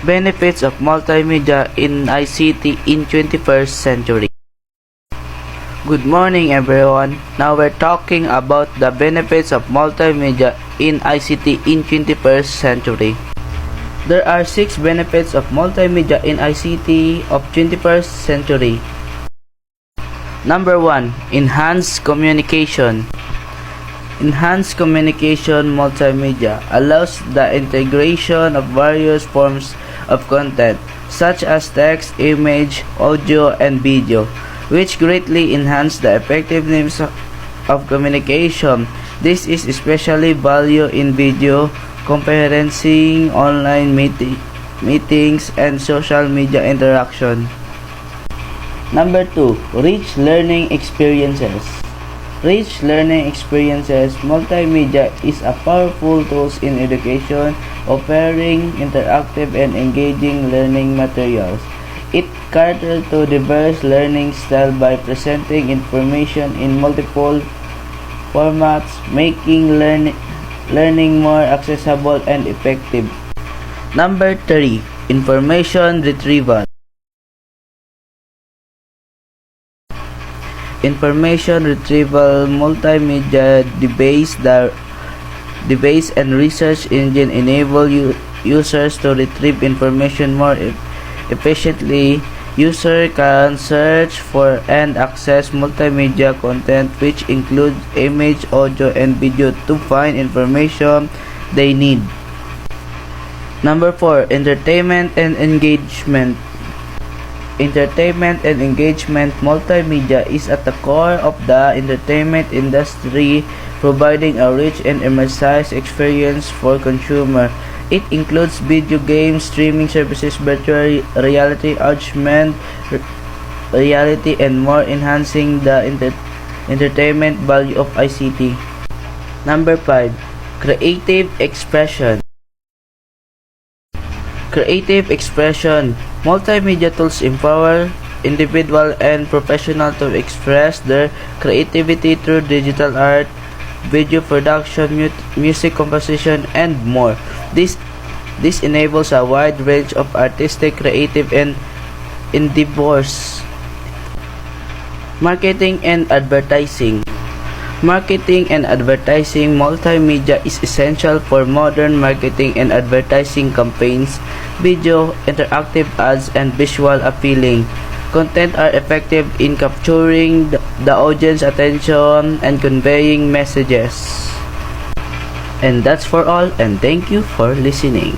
Benefits of multimedia in ICT in 21st century. Good morning everyone. Now we're talking about the benefits of multimedia in ICT in 21st century. There are 6 benefits of multimedia in ICT of 21st century. Number 1. Enhanced communication. Enhanced communication multimedia allows the integration of various forms of content such as text, image, audio, and video, which greatly enhance the effectiveness of communication. This is especially valued in video conferencing, online meetings, and social media interaction. Number 2. Rich learning experiences. Rich learning experiences multimedia is a powerful tool in education, offering interactive and engaging learning materials. It caters to diverse learning styles by presenting information in multiple formats, making learning more accessible and effective. Number 3. Information retrieval. Information retrieval multimedia device and research engine enable users to retrieve information more efficiently. User can search for and access multimedia content which includes image, audio, and video to find information they need. Number 4. Entertainment and engagement. Entertainment and engagement multimedia is at the core of the entertainment industry, providing a rich and immersive experience for consumers. It includes video games, streaming services, virtual reality, augmented reality, and more, enhancing the entertainment value of ICT. Number 5. Creative expression. Creative expression. Multimedia tools empower individuals and professionals to express their creativity through digital art, video production, music composition, and more. This enables a wide range of artistic, creative, and endeavors. Marketing and advertising. Marketing and advertising multimedia is essential for modern marketing and advertising campaigns. Video, interactive ads, and visual appealing content are effective in capturing the audience attention and conveying messages. And that's for all, and thank you for listening.